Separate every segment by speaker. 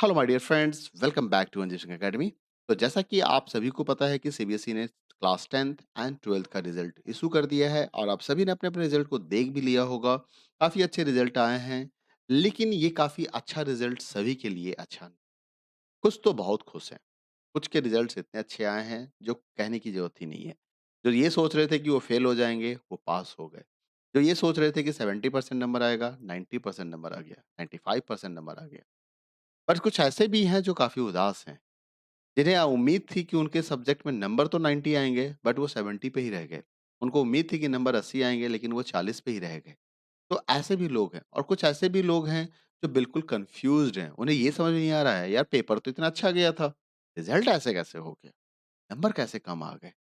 Speaker 1: Hello my dear friends, welcome back to अंजेशन academy. तो जैसा कि आप सभी को पता है कि सीबीएसई ने क्लास 10th एंड 12th का रिजल्ट इशू कर दिया है और आप सभी ने अपने अपने रिजल्ट को देख भी लिया होगा। काफ़ी अच्छे रिजल्ट आए हैं, लेकिन ये काफ़ी अच्छा रिजल्ट सभी के लिए अच्छा नहीं। कुछ तो बहुत खुश हैं, कुछ के रिजल्ट्स इतने अच्छे आए हैं जो कहने की ज़रूरत ही नहीं है। जो ये सोच रहे थे कि वो फेल हो जाएँगे, वो पास हो गए। जो ये सोच रहे थे कि 70% नंबर आएगा, 90% नंबर आ गया, 95% नंबर आ गया। पर कुछ ऐसे भी हैं जो काफ़ी उदास हैं, जिन्हें उम्मीद थी कि उनके सब्जेक्ट में नंबर तो 90 आएँगे, बट वो 70 पे ही रह गए। उनको उम्मीद थी कि नंबर 80 आएँगे, लेकिन वो 40 पे ही रह गए। तो ऐसे भी लोग हैं और कुछ ऐसे भी लोग हैं जो बिल्कुल कन्फ्यूज़्ड हैं। उन्हें ये समझ में नहीं आ रहा है, यार पेपर तो इतना अच्छा गया था, रिज़ल्ट ऐसे कैसे हो गया? नंबर कैसे कम आ गए?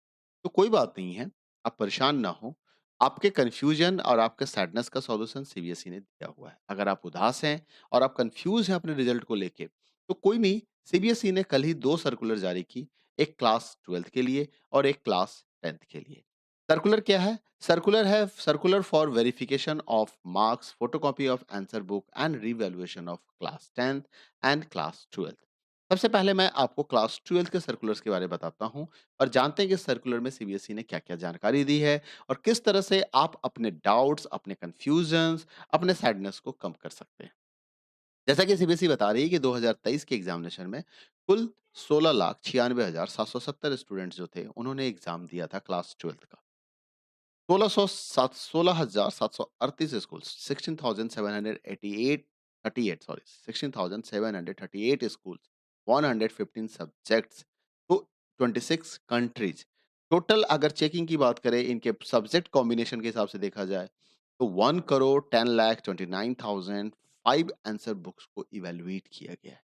Speaker 1: तो कोई बात नहीं है, आप परेशान ना हों। आपके कन्फ्यूजन और आपके सैडनेस का सॉल्यूशन सीबीएसई ने दिया हुआ है। अगर आप उदास हैं और आप कन्फ्यूज़ हैं अपने रिजल्ट को लेके, तो कोई नहीं, सीबीएसई ने कल ही 2 सर्कुलर जारी की, एक क्लास 12th के लिए और एक क्लास 10th के लिए। सर्कुलर क्या है? सर्कुलर है circular for verification of marks, photocopy of answer book and revaluation of class 10th and class 12th। सबसे पहले मैं आपको क्लास 12th के सर्कुलर्स के बारे में बताता हूँ और जानते हैं कि इस सर्कुलर में सीबीएसई ने क्या-क्या जानकारी दी है और किस तरह से आप अपने डाउट्स, अपने कन्फ्यूजन्स, अपने सैडनेस को कम कर सकते हैं। जैसा कि सीबीएसई बता रही है कि 2023 के एग्जामिनेशन में कुल 16,96,770 स्टूडेंट्स जो थे, उन्होंने एग्जाम दिया था क्लास 12th का। 16,738 स्कूल्स 16,738 schools, 115 सब्जेक्ट्स, तो 26 कंट्रीज। टोटल अगर चेकिंग की बात करें इनके सब्जेक्ट कॉम्बिनेशन के हिसाब से देखा जाए तो 1,10,29,005 आंसर बुक्स को इवेलुएट किया गया है।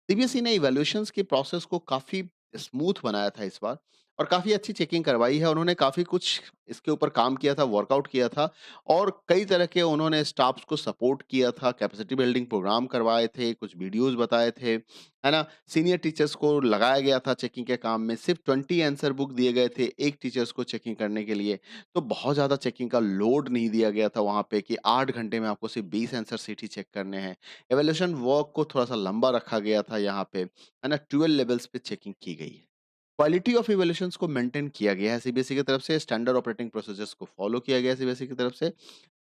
Speaker 1: सीबीएसई ने इवैल्यूएशंस के प्रोसेस को काफ़ी स्मूथ बनाया था इस बार और काफ़ी अच्छी चेकिंग करवाई है। उन्होंने काफ़ी कुछ इसके ऊपर काम किया था, वर्कआउट किया था और कई तरह के उन्होंने स्टाफ्स को सपोर्ट किया था, कैपेसिटी बिल्डिंग प्रोग्राम करवाए थे, कुछ वीडियोज़ बताए थे, है ना? सीनियर टीचर्स को लगाया गया था चेकिंग के काम में, सिर्फ़ 20 आंसर बुक दिए गए थे, एक टीचर्स को चेकिंग करने के लिए। तो बहुत ज़्यादा चेकिंग का लोड नहीं दिया गया था वहाँ पे कि 8 घंटे में आपको सिर्फ़ 20 आंसर शीट ही चेक करने हैं। इवैल्यूएशन वर्क को थोड़ा-सा लंबा रखा गया था यहाँ पे, है ना? 12 लेवल्स पे चेकिंग की गई है। क्वालिटी ऑफ इवैल्यूएशंस को मेंटेन किया गया है सीबीएसई की तरफ से, स्टैंडर्ड ऑपरेटिंग प्रोसीजर्स को फॉलो किया गया है सीबीएसई की तरफ से।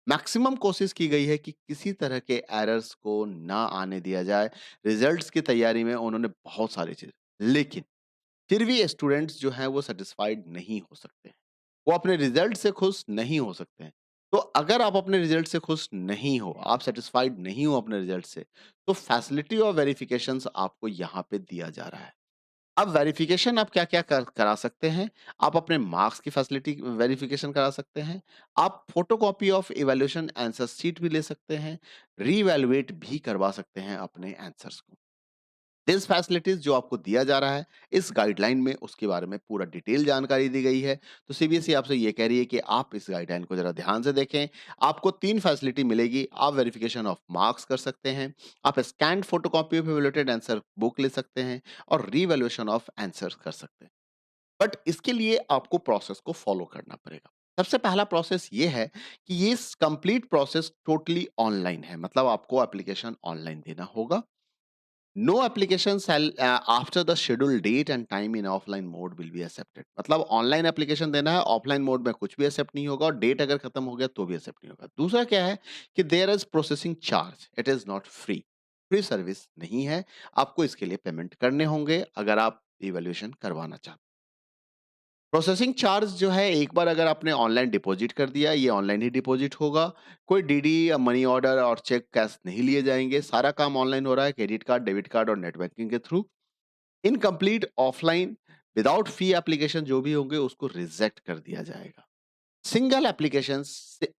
Speaker 1: मैक्सिमम कोशिश की गई है कि किसी तरह के एरर्स को ना आने दिया जाए। रिजल्ट्स की तैयारी में उन्होंने बहुत सारी चीज़, लेकिन फिर भी स्टूडेंट्स जो हैं वो सैटिस्फाइड नहीं हो सकते हैं। वो अपने रिजल्ट से खुश नहीं हो सकते हैं। तो अगर आप अपने रिजल्ट से खुश नहीं हो, आप सैटिस्फाइड नहीं हो अपने रिजल्ट से, तो फैसिलिटी और वेरिफिकेशंस आपको यहाँ पे दिया जा रहा है। अब वेरिफिकेशन आप क्या-क्या करा सकते हैं? आप अपने मार्क्स की फैसिलिटी वेरिफिकेशन करा सकते हैं। आप photocopy of evaluation answer sheet भी ले सकते हैं। रीवैल्यूएट भी करवा सकते हैं अपने आंसर्स को। दिस फैसिलिटीज जो आपको दिया जा रहा है, इस गाइडलाइन में उसके बारे में पूरा डिटेल जानकारी दी गई है। तो सीबीएसई आपसे ये कह रही है कि आप इस गाइडलाइन को जरा ध्यान से देखें। आपको 3 फैसिलिटी मिलेगी। आप वेरिफिकेशन ऑफ मार्क्स कर सकते हैं, आप scanned photocopy of evaluated answer book ले सकते हैं और रीवैल्यूएशन ऑफ आंसर्स कर सकते हैं। बट इसके लिए आपको प्रोसेस को फॉलो करना पड़ेगा। सबसे पहला प्रोसेस ये है कि ये कंप्लीट प्रोसेस टोटली ऑनलाइन है, मतलब आपको एप्लीकेशन ऑनलाइन देना होगा। No application after the scheduled date and time in offline mode will be accepted. मतलब ऑनलाइन एप्लीकेशन देना है, ऑफलाइन मोड में कुछ भी एक्सेप्ट नहीं होगा और डेट अगर खत्म हो गया तो भी एक्सेप्ट नहीं होगा। दूसरा क्या है कि there is processing charge, it is not free. Free service नहीं है, आपको इसके लिए पेमेंट करने होंगे अगर आप इवैल्यूएशन करवाना चाहते हैं। प्रोसेसिंग चार्ज जो है, एक बार अगर आपने ऑनलाइन डिपॉजिट कर दिया, ये ऑनलाइन ही डिपॉजिट होगा। कोई डीडी या मनी ऑर्डर और चेक कैश नहीं लिए जाएंगे। सारा काम ऑनलाइन हो रहा है, क्रेडिट कार्ड, डेबिट कार्ड और नेट बैंकिंग के थ्रू। इनकम्प्लीट ऑफलाइन विदाउट फी एप्लीकेशन जो भी होंगे उसको रिजेक्ट कर दिया जाएगा। Single application,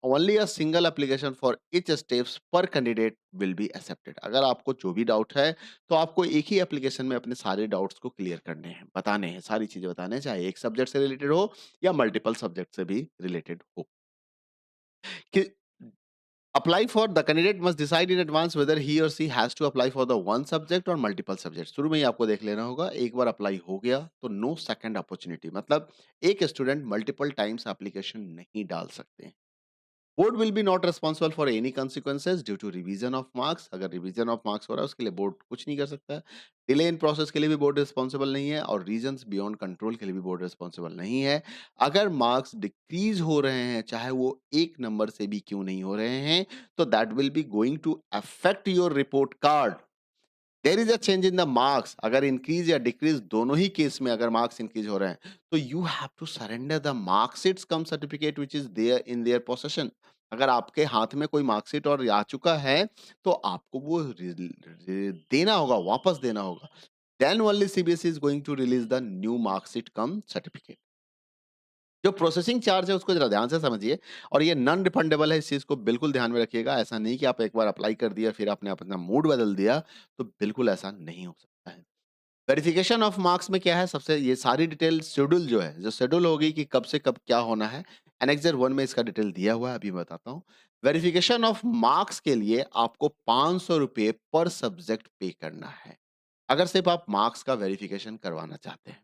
Speaker 1: only a single application for each steps पर कैंडिडेट विल बी एक्सेप्टेड। अगर आपको जो भी डाउट है तो आपको एक ही एप्लीकेशन में अपने सारे डाउट्स को क्लियर करने हैं, बताने हैं, सारी चीजें बताने हैं, चाहे एक सब्जेक्ट से रिलेटेड हो या मल्टीपल सब्जेक्ट से भी रिलेटेड हो। कि apply for the candidate must decide in advance whether he or she has to apply for the one subject or multiple subjects। शुरू में ही आपको देख लेना होगा, एक बार अप्लाई हो गया तो नो सेकंड अपॉर्चुनिटी, मतलब एक स्टूडेंट मल्टीपल टाइम्स एप्लीकेशन नहीं डाल सकते हैं। Board will be not responsible for any consequences due to revision of marks. अगर रिवीजन ऑफ मार्क्स हो रहा है उसके लिए बोर्ड कुछ नहीं कर सकता है। डिले इन प्रोसेस के लिए भी बोर्ड रिस्पॉन्सिबल नहीं है और रीजंस बियॉन्ड कंट्रोल के लिए भी बोर्ड रिस्पॉन्सिबल नहीं है। अगर मार्क्स डिक्रीज हो रहे हैं, चाहे वो एक नंबर से भी क्यों नहीं हो रहे हैं, तो that will be going to affect your report card. There is a change in the marks, अगर इंक्रीज या डिक्रीज दोनों ही केस में अगर मार्क्स इंक्रीज हो रहे हैं, तो you have to surrender the marksheets cum certificate which is there in their possession. अगर आपके हाथ में कोई मार्कशीट और आ चुका है, तो आपको वो देना होगा, वापस देना होगा। Then only CBSE is going to release the new marksheet cum certificate. जो प्रोसेसिंग चार्ज है उसको जरा ध्यान से समझिए, और ये नॉन रिफंडेबल है, इस चीज को बिल्कुल ध्यान में रखिएगा। ऐसा नहीं कि आप एक बार अप्लाई कर दिया फिर आपने अपना मूड बदल दिया, तो बिल्कुल ऐसा नहीं हो सकता है। वेरिफिकेशन ऑफ मार्क्स में क्या है, सबसे ये सारी डिटेल शेड्यूल जो है, जो शेड्यूल होगी कि कब से कब क्या होना है, एनेक्सर 1 में इसका डिटेल दिया हुआ है, अभी मैं बताता हूँ। वेरिफिकेशन ऑफ मार्क्स के लिए आपको ₹500 पर सब्जेक्ट पे करना है, अगर सिर्फ आप मार्क्स का वेरिफिकेशन करवाना चाहते हैं।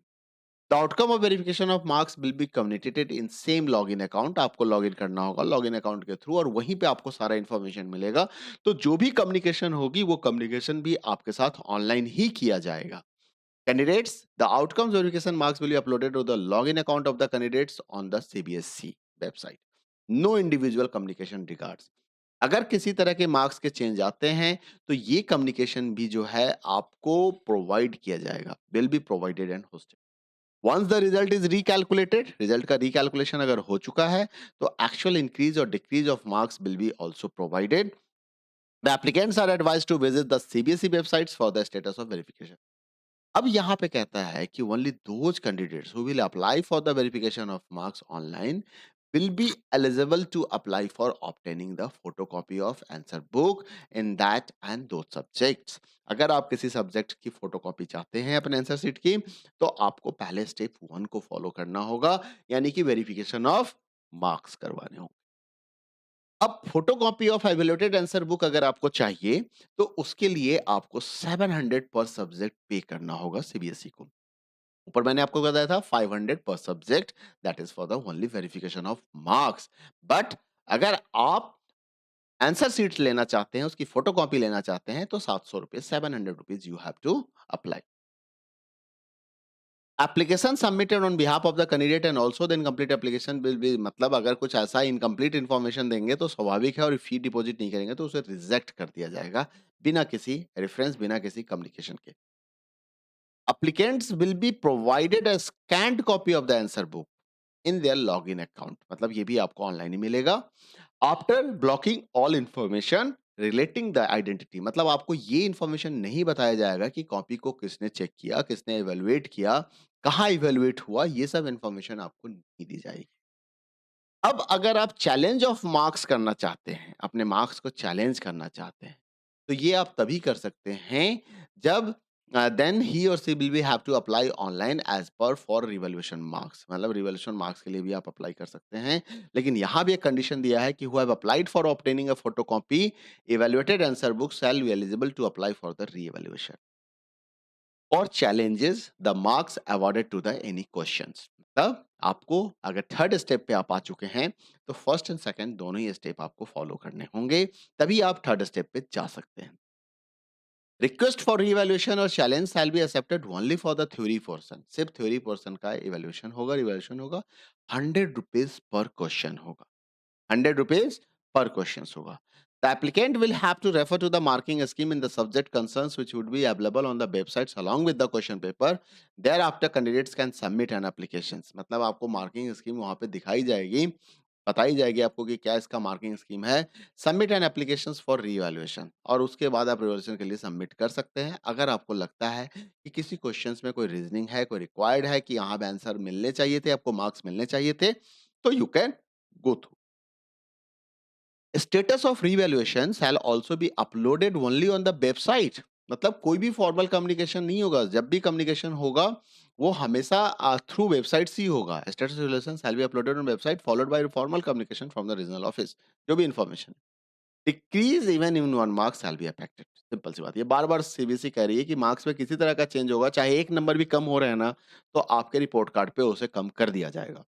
Speaker 1: The outcome of verification of marks will be communicated in same login account. आपको लॉगिन करना होगा लॉगिन अकाउंट के थ्रू, और वहीं पे आपको सारा इंफॉर्मेशन मिलेगा। तो जो भी कम्युनिकेशन होगी वो कम्युनिकेशन भी आपके साथ ऑनलाइन ही किया जाएगा। Candidates, the outcomes verification marks will be uploaded to the login account of the candidates on the CBSC website. No individual communication regards. अगर किसी तरह के मार्क्स के चेंज आते हैं, तो ये कम्युनिकेशन भी जो है आपको प्रोवाइड किया जाएगा, will be provided and hosted. Once the result is recalculated, result का रिकैलकुलेशन अगर हो चुका है, तो एक्चुअल इंक्रीज और decrease of marks will be also provided. The applicants are advise to visit the CBSE websites for the status of verification. अब यहाँ पे कहता है कि only those candidates who will apply for the verification of marks online will be eligible to apply for obtaining the photocopy of answer book in that and those subjects। अगर आप किसी subject की फोटोकॉपी चाहते हैं अपने answer sheet की, तो आपको पहले स्टेप 1 को फॉलो करना होगा, यानी कि वेरिफिकेशन ऑफ मार्क्स करवाने होंगे। अब photocopy of evaluated answer book अगर आपको चाहिए, तो उसके लिए आपको 700 पर सब्जेक्ट पे करना होगा सीबीएसई को। ऊपर मैंने आपको बताया था 500 पर subject, that is for the only verification of marks. But अगर आप आंसर शीट लेना चाहते हैं, उसकी फोटोकॉपी लेना चाहते हैं, तो ₹700, 700 rupees you have to apply. Application submitted on behalf of the candidate and also the incomplete application will be, मतलब अगर कुछ ऐसा इनकम्प्लीट इन्फॉर्मेशन देंगे तो स्वाभाविक है, और फी डिपॉजिट नहीं करेंगे तो उसे रिजेक्ट कर दिया जाएगा, बिना किसी रेफरेंस, बिना किसी कम्युनिकेशन के। Applicants will be provided a scanned copy of the answer book in their login account, मतलब ये भी आपको ऑनलाइन ही मिलेगा। After blocking all information relating the identity, मतलब आपको ये इंफॉर्मेशन नहीं बताया जाएगा कि कॉपी को किसने चेक किया, किसने इवेलुएट किया, कहाँ इवेलुएट हुआ, ये सब इंफॉर्मेशन आपको नहीं दी जाएगी। अब अगर आप चैलेंज ऑफ मार्क्स करना चाहते हैं, अपने मार्क्स को चैलेंज करना चाहते हैं, तो ये आप तभी कर सकते हैं जब देन ही और she will be have to apply online as per for revaluation marks, मतलब रिवॉल्यूशन मार्क्स के लिए भी आप अप्लाई कर सकते हैं। लेकिन यहाँ भी एक कंडीशन दिया है कि who have applied for obtaining a photocopy evaluated answer book shall be eligible to apply for the reevaluation और challenges the marks awarded to the any questions। मतलब आपको अगर थर्ड स्टेप पे आप आ चुके हैं, तो फर्स्ट एंड सेकंड दोनों ही स्टेप आपको फॉलो करने होंगे, तभी आप थर्ड स्टेप पे जा सकते हैं। रिक्वेस्ट फॉर रीवैल्यूएशन और challenge shall be accepted only for the theory portion. सिर्फ थ्योरी पोर्शन का इवैल्यूएशन होगा, रिवैल्यूएशन होगा। ₹100 पर क्वेश्चन होगा, ₹100 per questions होगा। The applicant will have to refer to the marking scheme in the subject concerns which would be available on the websites along with the question paper। Thereafter candidates can submit an applications। मतलब आपको marking scheme वहां पे दिखाई जाएगी, बताई जाएगी आपको कि क्या इसका मार्किंग स्कीम है। Submit an applications for revaluation, और उसके बाद आप रिवैल्यूएशन के लिए सबमिट कर सकते हैं। अगर आपको लगता है कि किसी क्वेश्चंस में कोई रीजनिंग है, कोई रिक्वायर्ड है कि यहाँ पे आंसर मिलने चाहिए थे, आपको मार्क्स मिलने चाहिए थे, तो you can go through. Status of revaluation shell also be uploaded only on the website. मतलब कोई भी फॉर्मल कम्युनिकेशन नहीं होगा, जब भी कम्युनिकेशन होगा वो हमेशा थ्रू वेबसाइट्स ही होगा। Status revaluation shall be uploaded on website followed by formal communication from the regional office. जो भी information decrease even in one marks shall be affected. Simple सी बात, ये बार बार सीबीएसई कह रही है कि मार्क्स में किसी तरह का चेंज होगा, चाहे एक नंबर भी कम हो रहे हैं ना, तो आपके रिपोर्ट कार्ड पे उसे कम कर दिया जाएगा।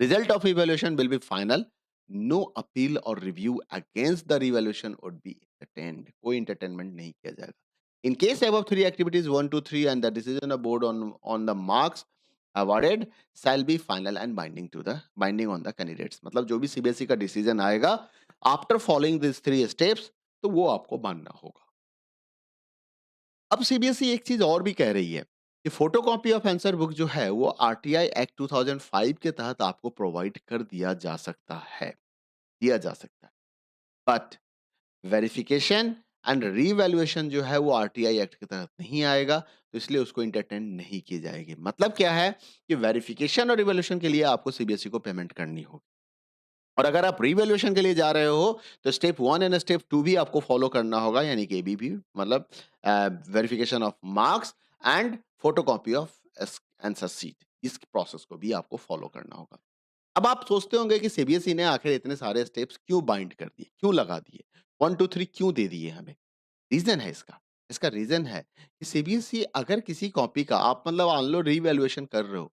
Speaker 1: Result of evaluation will be final no appeal और review against the revolution would be entertained, कोई एंटरटेनमेंट नहीं किया जाएगा। In case above three activities 1 to 3 and the decision of board on the marks awarded shall be final and binding on the candidates, मतलब जो भी CBSE का decision आएगा after following this three steps तो वो आपको मानना होगा। अब सीबीएसई एक चीज और भी कह रही है कि फोटोकॉपी ऑफ आंसर बुक जो है वो आरटीआई एक्ट 2005 के तहत आपको प्रोवाइड कर दिया जा सकता है, दिया जा सकता है। बट वेरिफिकेशन एंड रीवैल्यूएशन जो है वो आरटीआई एक्ट के तहत नहीं आएगा, तो इसलिए उसको इंटरटेन नहीं की जाएगी। मतलब क्या है कि वेरिफिकेशन और रिवैल्यूएशन के लिए आपको सीबीएसई को पेमेंट करनी होगी। और अगर आप रिवैल्यूएशन के लिए जा रहे हो तो स्टेप 1 एंड स्टेप 2 भी आपको फॉलो करना होगा, यानी कि एबीबी मतलब verification of marks and photocopy of answer sheet, इस प्रोसेस को भी आपको फॉलो करना होगा। अब आप सोचते होंगे कि सीबीएसई ने आखिर इतने सारे स्टेप्स क्यों बाइंड कर दिए, क्यों लगा दिए, 1 2 3 क्यों दे दिए हमें? रीजन है इसका। इसका रीजन है कि सीबीएसई अगर किसी कॉपी का आप मतलब मान लो रीवैल्यूएशन कर रहे हो,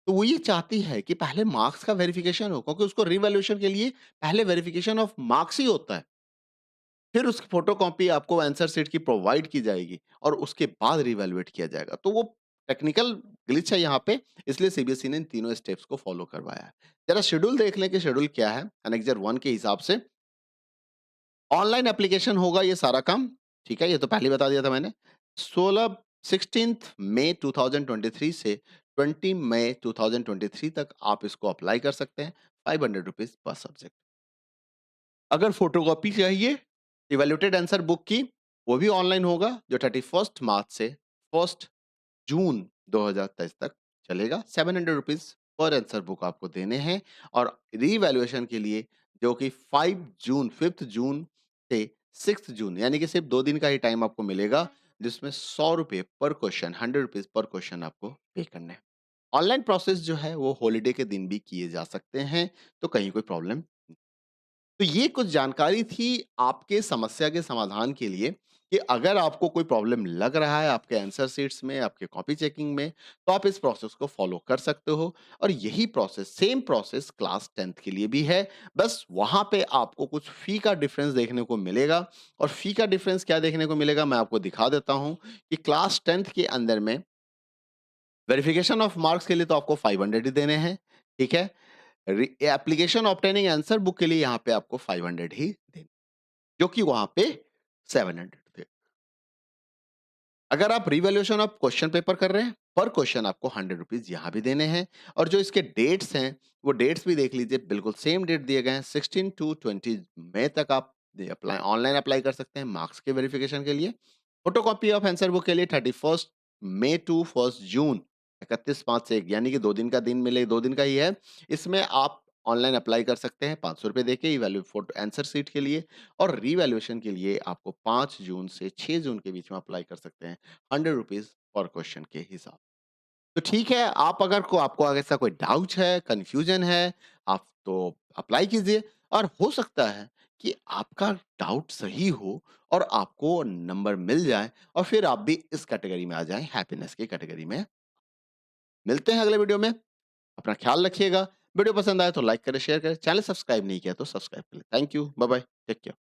Speaker 1: तो वो ये चाहती है कि पहले मार्क्स का वेरिफिकेशन हो, क्योंकि उसको रीवैल्यूएशन के लिए पहले वेरिफिकेशन ऑफ मार्क्स ही होता है। फिर उसकी फोटोकॉपी आपको आंसर शीट की प्रोवाइड की जाएगी और उसके बाद रिवैल्यूएट किया जाएगा। तो वो टेक्निकल ग्लिच है यहाँ पे, इसलिए सीबीएसई ने इन तीनों स्टेप्स को फॉलो करवाया है। जरा शेड्यूल देख लें कि शेड्यूल क्या है। एनेक्सर 1 के हिसाब से ऑनलाइन एप्लीकेशन होगा ये सारा काम, ठीक है? ये तो पहले ही बता दिया था मैंने। 16 16th मई 2023 से 20 मई 2023 तक आप इसको अप्लाई कर सकते हैं, ₹500 पर सब्जेक्ट। अगर फोटोकॉपी चाहिए इवैल्यूएटेड आंसर बुक की, वो भी ऑनलाइन होगा, जो 31 मार्च से 1 जून 2023 तक चलेगा। ₹700 पर आंसर बुक आपको देने हैं और रीवैल्यूएशन के लिए जो कि 5 जून से 6 जून यानी कि सिर्फ 2 दिन का ही टाइम आपको मिलेगा, जिसमें ₹100 पर क्वेश्चन, ₹100 पर क्वेश्चन आपको पे करने हैं। ऑनलाइन प्रोसेस जो है वो हॉलिडे के दिन भी किए जा सकते हैं, तो कहीं कोई प्रॉब्लम। तो ये कुछ जानकारी थी आपके समस्या के समाधान के लिए कि अगर आपको कोई प्रॉब्लम लग रहा है आपके आंसर शीट्स में, आपके कॉपी चेकिंग में, तो आप इस प्रोसेस को फॉलो कर सकते हो। और यही process, same process class 10th के लिए भी है। बस वहाँ पे आपको कुछ फी का डिफरेंस देखने को मिलेगा। और फी का डिफरेंस क्या देखने को मिलेगा मैं आपको दिखा देता हूँ कि क्लास 10th के अंदर में वेरिफिकेशन ऑफ मार्क्स के लिए तो आपको 500 ही देने हैं, ठीक है? एप्लीकेशन ऑब्टेनिंग आंसर बुक के लिए यहाँ पे आपको 500 ही देने, जो कि वहां पे 700 थे। अगर आप रिवैल्यूएशन ऑफ क्वेश्चन पेपर कर रहे हैं, पर क्वेश्चन आपको ₹100 यहाँ भी देने हैं। और जो इसके डेट्स हैं, वो डेट्स भी देख लीजिए, बिल्कुल सेम डेट दिए गए हैं। 16 टू 20 मई तक आप अप्लाई ऑनलाइन अप्लाई कर सकते हैं मार्क्स के वेरिफिकेशन के लिए। फोटोकॉपी ऑफ आंसर बुक के लिए 31 मई टू 1 जून, 31 5 से 1 यानी कि 2 दिन का दिन मिले, 2 दिन का ही है। इसमें आप ऑनलाइन अप्लाई कर सकते हैं ₹500 देके इवैल्यू फोटो आंसर शीट के लिए। और रीवैल्यूएशन के लिए आपको 5 जून से 6 जून के बीच में अप्लाई कर सकते हैं, ₹100 पर क्वेश्चन के हिसाब। तो ठीक है, आप अगर को आपको अगर ऐसा कोई डाउट है, कन्फ्यूजन है, आप तो अप्लाई कीजिए। और हो सकता है कि आपका डाउट सही हो और आपको नंबर मिल जाए और फिर आप भी इस कैटेगरी में आ जाएँ, हैप्पीनेस की कैटेगरी में। मिलते हैं अगले वीडियो में, अपना ख्याल रखिएगा। वीडियो पसंद आए तो लाइक करें, शेयर करें, चैनल सब्सक्राइब नहीं किया तो सब्सक्राइब कर लें। Thank you, bye bye, take care.